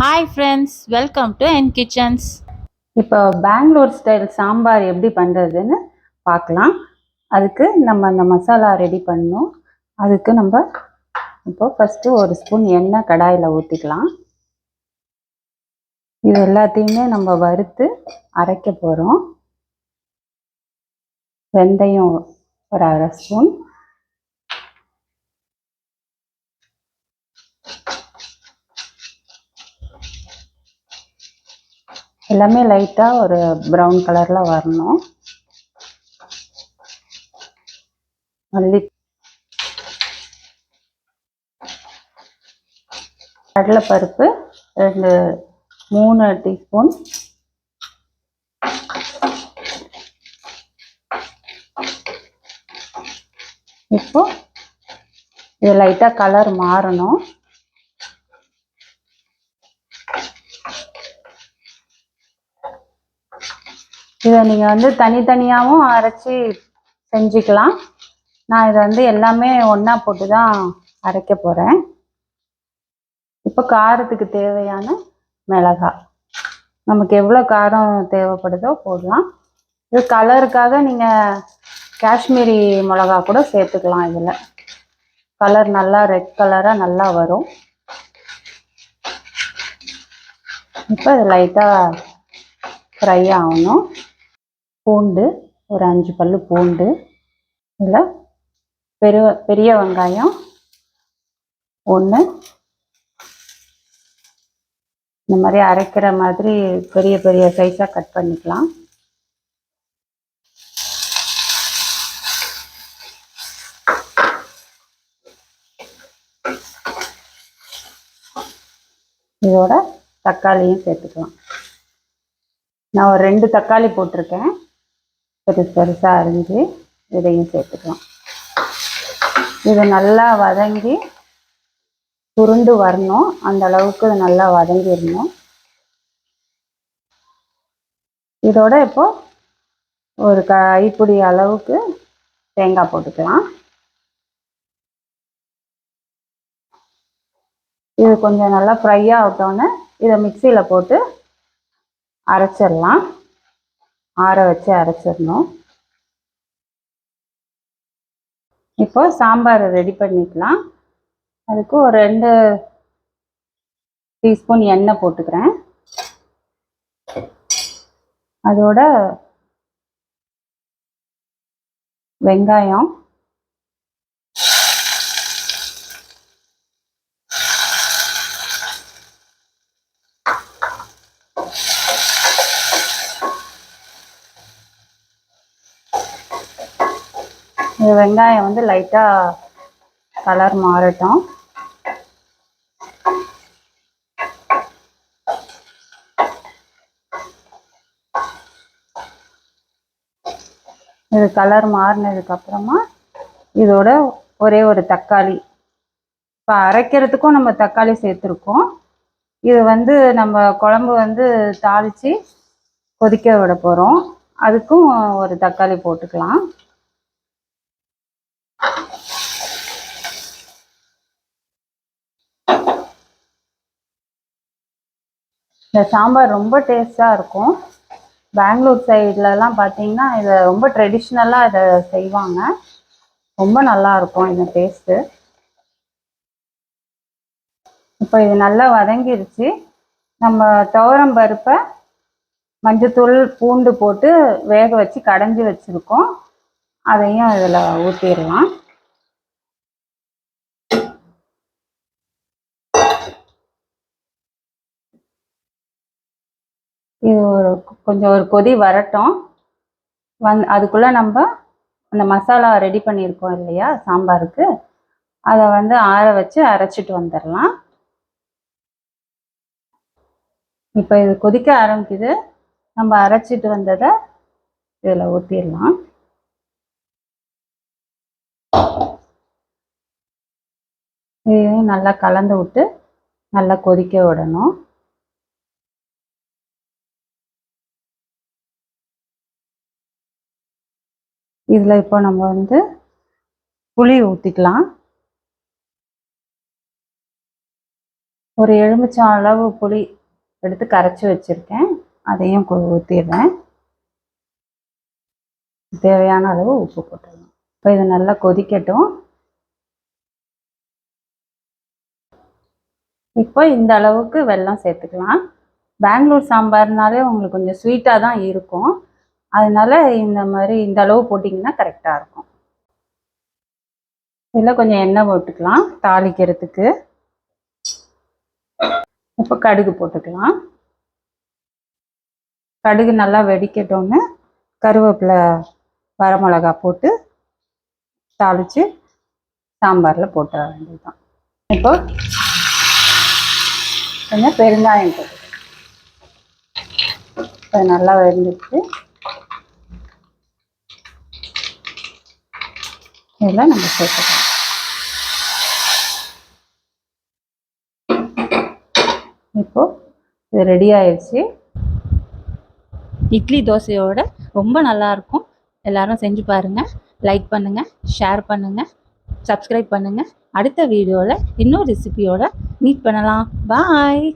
Hi friends, welcome to N Kitchens. இப்போ Bangalore style sambar எப்படி பண்ணுறதுன்னு பார்க்கலாம். அதுக்கு நம்ம அந்த மசாலா ரெடி பண்ணணும். அதுக்கு நம்ம இப்போ ஃபஸ்ட்டு ஒரு ஸ்பூன் எண்ணெய் கடாயில் ஊற்றிக்கலாம். இது எல்லாத்தையுமே நம்ம வறுத்து அரைக்க போகிறோம். வெந்தயம் ஒரு அரை ஸ்பூன், எல்லாமே லைட்டாக ஒரு ப்ரௌன் கலரில் வரணும். மல்லி, கடலைப்பருப்பு 3 டீஸ்பூன், இப்போ இது லைட்டாக கலர் மாறணும். இதை நீங்கள் வந்து தனித்தனியாகவும் அரைச்சி செஞ்சுக்கலாம். நான் இதை வந்து எல்லாமே ஒன்றா போட்டு தான் அரைக்க போகிறேன். இப்போ காரத்துக்கு தேவையான மிளகாய், நமக்கு எவ்வளோ காரம் தேவைப்படுதோ போடலாம். இது கலருக்காக நீங்கள் காஷ்மீரி மிளகா கூட சேர்த்துக்கலாம். இதில் கலர் நல்லா ரெட் கலராக நல்லா வரும். இப்போ இது லைட்டாக ஃப்ரை ஆகணும். பூண்டு ஒரு 5 பல்லு பூண்டு, இதில் பெரிய வெங்காயம் 1, இந்த மாதிரி அரைக்கிற மாதிரி பெரிய பெரிய சைஸாக கட் பண்ணிக்கலாம். இதோட தக்காளியும் சேர்த்துக்கலாம். நான் ஒரு 2 தக்காளி போட்டிருக்கேன், பெருசாக அரிஞ்சு இதையும் சேர்த்துக்கலாம். இது நல்லா வதங்கி சுருண்டு வரணும், அந்த அளவுக்கு நல்லா வதங்கிடணும். இதோட இப்போ ஒரு கைப்பிடி அளவுக்கு தேங்காய் போட்டுக்கலாம். இது கொஞ்சம் நல்லா ஃப்ரை ஆகட்டோன்னே இதை மிக்சியில் போட்டு அரைச்சிடலாம். ஆற வச்சு அரைச்சிடணும். இப்போ சாம்பார் ரெடி பண்ணிக்கலாம். அதுக்கு ஒரு 2 டீஸ்பூன் எண்ணெய் போட்டுக்கிறேன். அதோட வெங்காயம், வெங்காயம் வந்து லைட்டாக கலர் மாறட்டும். இது கலர் மாறினதுக்கப்புறமா இதோட ஒரே ஒரு தக்காளி, இப்போ அரைக்கிறதுக்கும் நம்ம தக்காளி சேர்த்துருக்கோம். இது வந்து நம்ம குழம்பு வந்து தாளித்து கொதிக்க விட போகிறோம். அதுக்கும் ஒரு தக்காளி போட்டுக்கலாம். இந்த சாம்பார் ரொம்ப டேஸ்டாக இருக்கும். பெங்களூர் சைட்லலாம் பார்த்தீங்கன்னா இதை ரொம்ப ட்ரெடிஷ்னலாக இதை செய்வாங்க. ரொம்ப நல்லாயிருக்கும் இந்த டேஸ்ட்டு. இப்போ இது நல்லா வதங்கிருச்சு. நம்ம துவரம் பருப்பை மஞ்சத்தூள் பூண்டு போட்டு வேக வச்சு கடைஞ்சி வச்சுருக்கோம். அதையும் இதில் ஊற்றிடலாம். இது கொஞ்சம் ஒரு கொதி வரட்டும். அதுக்குள்ளே நம்ம அந்த மசாலா ரெடி பண்ணியிருக்கோம் இல்லையா சாம்பாருக்கு, அதை வந்து ஆற வச்சு அரைச்சிட்டு வந்துடலாம். இப்போ இது கொதிக்க ஆரம்பிக்குது. நம்ம அரைச்சிட்டு வந்ததை இதில் ஊற்றிடலாம். இதையும் நல்லா கலந்து விட்டு நல்லா கொதிக்க விடணும். இதில் இப்போ நம்ம வந்து புளி ஊற்றிக்கலாம். ஒரு எலுமிச்சம் அளவு புளி எடுத்து கரைச்சி வச்சுருக்கேன், அதையும் ஊற்றிடுறேன். தேவையான அளவு உப்பு போட்டுடணும். இப்போ இது நல்லா கொதிக்கட்டும். இப்போ இந்த அளவுக்கு வெல்லம் சேர்த்துக்கலாம். பெங்களூர் சாம்பார்னாலே உங்களுக்கு கொஞ்சம் ஸ்வீட்டாக தான் இருக்கும், அதனால இந்த மாதிரி இந்த அளவு போட்டிங்கன்னா கரெக்டாக இருக்கும். இதில் கொஞ்சம் எண்ணெய் போட்டுக்கலாம் தாளிக்கிறதுக்கு. இப்போ கடுகு போட்டுக்கலாம். கடுகு நல்லா வெடிக்கட்டும்னு கருவேப்பிலை வரமிளகா போட்டு தாளித்து சாம்பாரில் போட்டுற வேண்டியதுதான். இப்போ கொஞ்சம் பெருங்காயம் போட்டு இப்போ நல்லா வெந்துட்டு இதில் நம்ம சேர்த்துக்கலாம். இப்போது இது ரெடி ஆயிடுச்சு. இட்லி தோசையோட ரொம்ப நல்லாயிருக்கும். எல்லாரும் செஞ்சு பாருங்கள். லைக் பண்ணுங்கள், ஷேர் பண்ணுங்கள், சப்ஸ்கிரைப் பண்ணுங்கள். அடுத்த வீடியோவில் இன்னொரு ரெசிபியோட மீட் பண்ணலாம். பாய்.